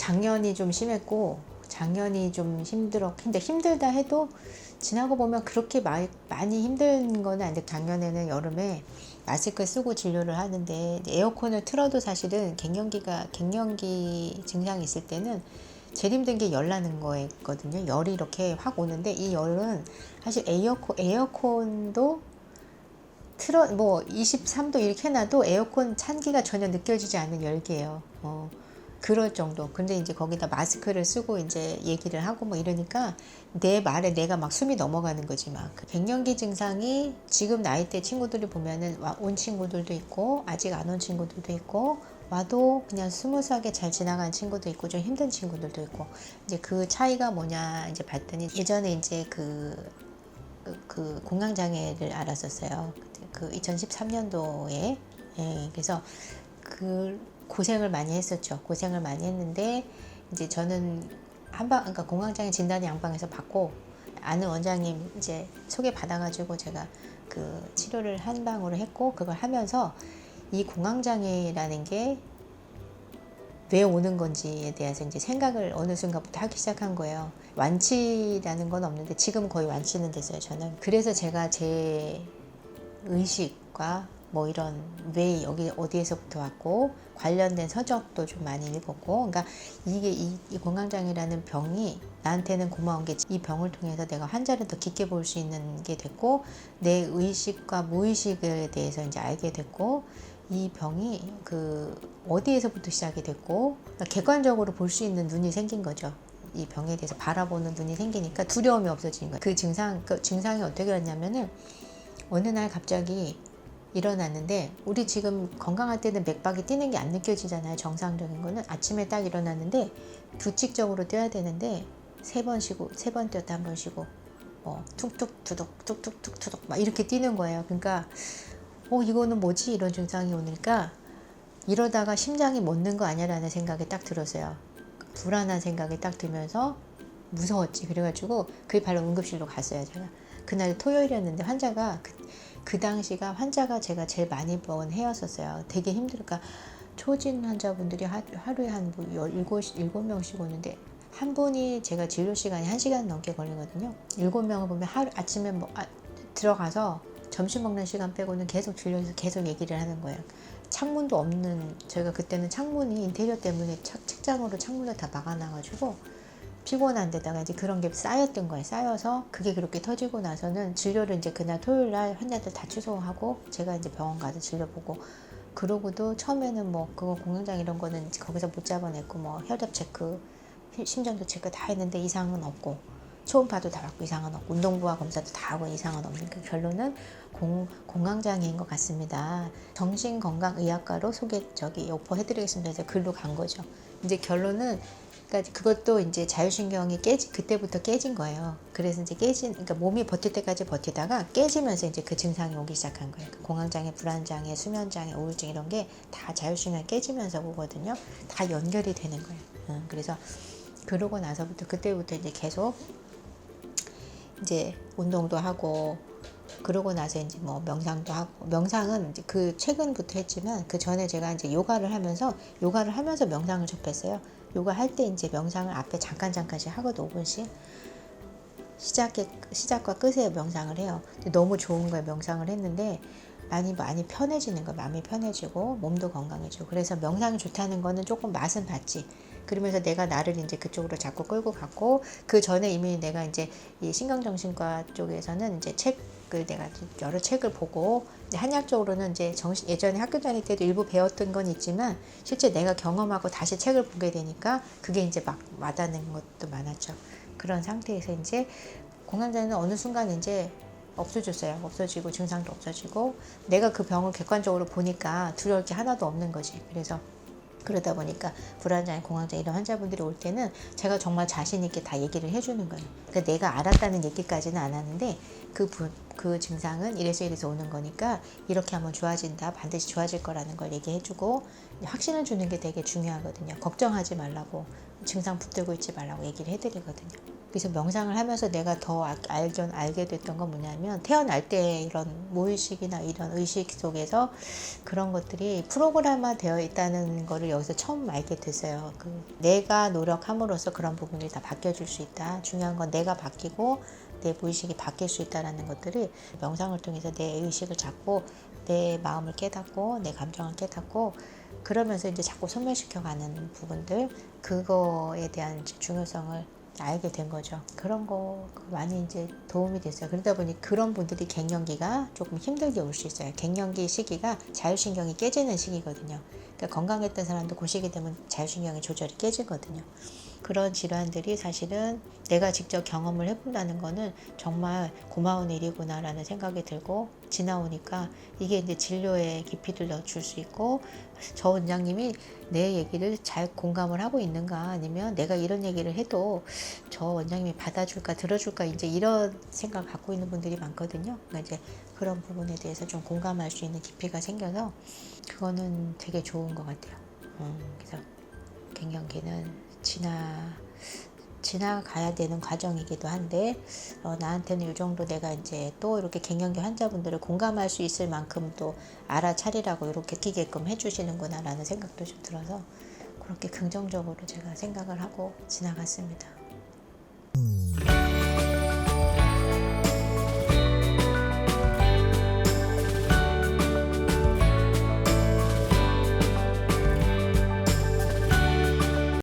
작년이 좀 심했고 작년이 좀 근데 힘들다 해도 지나고 보면 그렇게 많이 힘든 거는 아닌데, 작년에는 여름에 마스크 쓰고 진료를 하는데 에어컨을 틀어도 사실은 갱년기 증상이 있을 때는 제일 힘든 게 열 나는 거였거든요. 열이 이렇게 확 오는데, 이 열은 사실 에어컨도 23도 이렇게 해놔도 에어컨 찬기가 전혀 느껴지지 않는 열기예요. 그럴 정도. 근데 이제 거기다 마스크를 쓰고 이제 얘기를 하고 뭐 이러니까 내 말에 내가 막 숨이 넘어가는 거지. 막 갱년기 증상이 지금 나이대 친구들이 보면은 온 친구들도 있고 아직 안 온 친구들도 있고, 와도 그냥 스무스하게 잘 지나간 친구도 있고 좀 힘든 친구들도 있고, 이제 그 차이가 뭐냐 이제 봤더니, 예전에 이제 그 공황장애를 알았었어요. 그 2013년도에. 예, 그래서 그 고생을 많이 했었죠. 고생을 많이 했는데, 이제 저는 그러니까 공황장애 진단 양방에서 받고, 아는 원장님 이제 소개 받아가지고 제가 그 치료를 한방으로 했고, 그걸 하면서 이 공황장애라는 게 왜 오는 건지에 대해서 이제 생각을 어느 순간부터 하기 시작한 거예요. 완치라는 건 없는데 지금 거의 완치는 됐어요, 저는. 그래서 제가 제 의식과 뭐 이런 왜 여기 어디에서부터 왔고 관련된 서적도 좀 많이 읽었고, 그러니까 이게 이 공황장애라는 병이 나한테는 고마운 게, 이 병을 통해서 내가 환자를 더 깊게 볼 수 있는 게 됐고, 내 의식과 무의식에 대해서 이제 알게 됐고, 이 병이 그 어디에서부터 시작이 됐고, 그러니까 객관적으로 볼 수 있는 눈이 생긴 거죠. 이 병에 대해서 바라보는 눈이 생기니까 두려움이 없어지는 거예요. 그 증상이 어떻게 왔냐면은, 어느 날 갑자기 일어났는데, 우리 지금 건강할 때는 맥박이 뛰는 게 안 느껴지잖아요. 정상적인 거는 아침에 딱 일어났는데 규칙적으로 뛰어야 되는데, 3번 쉬고 3번 뛰었다 1번 쉬고, 툭툭 투둑 툭툭 투둑 막 이렇게 뛰는 거예요. 그러니까 이거는 뭐지? 이런 증상이 오니까 이러다가 심장이 멎는 거 아니야라는 생각이 딱 들었어요. 불안한 생각이 딱 들면서 무서웠지. 그래가지고 그게 바로 응급실로 갔어요. 제가 그날 토요일이었는데, 환자가 그 당시가 환자가 제가 제일 많이 본 해였었어요. 되게 힘들까. 초진 환자분들이 하루에 한 7명씩 오는데, 한 분이 제가 진료 시간이 1시간 넘게 걸리거든요. 7명을 보면 아침에 들어가서 점심 먹는 시간 빼고는 계속 진료에서 계속 얘기를 하는 거예요. 창문도 없는, 저희가 그때는 창문이 인테리어 때문에 책장으로 창문을 다 막아놔가지고 피곤한 데다가 이제 그런 게 쌓였던 거예요. 쌓여서 그게 그렇게 터지고 나서는 진료를 이제 그날 토요일 날 환자들 다 취소하고 제가 이제 병원 가서 진료 보고, 그러고도 처음에는 뭐 그거 공황장 이런 거는 거기서 못 잡아냈고, 뭐 혈압 체크, 심전도 체크 다 했는데 이상은 없고, 초음파도 다 받고 이상은 없고, 운동부하 검사도 다 하고 이상은 없는, 그 결론은 공황장애인 것 같습니다. 정신건강의학과로 오퍼해드리겠습니다. 해서 글로 간 거죠. 이제 결론은, 그러니까 그것도 이제 자율신경이 그때부터 깨진 거예요. 그래서 이제 그러니까 몸이 버틸 때까지 버티다가 깨지면서 이제 그 증상이 오기 시작한 거예요. 공황장애, 불안장애, 수면장애, 우울증 이런 게 다 자율신경이 깨지면서 오거든요. 다 연결이 되는 거예요. 그래서 그러고 나서부터, 그때부터 이제 계속 이제 운동도 하고, 그러고 나서 이제 뭐 명상도 하고, 명상은 이제 그 최근부터 했지만 그 전에 제가 이제 요가를 하면서 명상을 접했어요. 요가 할 때 이제 명상을 앞에 잠깐씩 하거든. 5분씩 시작과 끝에 명상을 해요. 근데 너무 좋은 거예요. 명상을 했는데 많이 편해지는 거예요. 마음이 편해지고 몸도 건강해지고. 그래서 명상이 좋다는 거는 조금 맛은 봤지. 그러면서 내가 나를 이제 그쪽으로 자꾸 끌고 갔고, 그 전에 이미 내가 이제 이 신경정신과 쪽에서는 이제 내가 여러 책을 보고, 한약적으로는 이제 예전에 학교 다닐 때도 일부 배웠던 건 있지만, 실제 내가 경험하고 다시 책을 보게 되니까 그게 이제 막 와닿는 것도 많았죠. 그런 상태에서 이제 공황장애는 어느 순간 이제 없어졌어요. 없어지고 증상도 없어지고, 내가 그 병을 객관적으로 보니까 두려울 게 하나도 없는 거지. 그래서 그러다 보니까 불안장애, 공황장애 이런 환자분들이 올 때는 제가 정말 자신 있게 다 얘기를 해주는 거예요. 그러니까 내가 알았다는 얘기까지는 안 하는데, 그 증상은 이래서 오는 거니까 이렇게 하면 좋아진다, 반드시 좋아질 거라는 걸 얘기해주고, 확신을 주는 게 되게 중요하거든요. 걱정하지 말라고. 증상 붙들고 있지 말라고 얘기를 해드리거든요. 그래서 명상을 하면서 내가 더 알게 됐던 건 뭐냐면 태어날 때 이런 무의식이나 이런 의식 속에서 그런 것들이 프로그램화 되어 있다는 거를 여기서 처음 알게 됐어요. 내가 노력함으로써 그런 부분이 다 바뀌어질 수 있다. 중요한 건 내가 바뀌고 내 무의식이 바뀔 수 있다는 것들이 명상을 통해서 내 의식을 잡고 내 마음을 깨닫고 내 감정을 깨닫고 그러면서 이제 자꾸 소멸시켜가는 부분들 그거에 대한 중요성을 알게 된 거죠. 그런 거 많이 이제 도움이 됐어요. 그러다 보니 그런 분들이 갱년기가 조금 힘들게 올 수 있어요. 갱년기 시기가 자율신경이 깨지는 시기거든요. 그러니까 건강했던 사람도 그 시기 되면 자율신경의 조절이 깨지거든요. 그런 질환들이 사실은 내가 직접 경험을 해본다는 거는 정말 고마운 일이구나라는 생각이 들고 지나오니까 이게 이제 진료의 깊이를 줄 수 있고 저 원장님이 내 얘기를 잘 공감을 하고 있는가 아니면 내가 이런 얘기를 해도 저 원장님이 받아줄까 들어줄까 이제 이런 생각을 갖고 있는 분들이 많거든요. 그러니까 이제 그런 부분에 대해서 좀 공감할 수 있는 깊이가 생겨서 그거는 되게 좋은 것 같아요. 그래서 갱년기는 지나가야 되는 과정이기도 한데 나한테는 이 정도 내가 이제 또 이렇게 갱년기 환자분들을 공감할 수 있을 만큼 또 알아차리라고 이렇게 끼게끔 해주시는구나 라는 생각도 좀 들어서 그렇게 긍정적으로 제가 생각을 하고 지나갔습니다.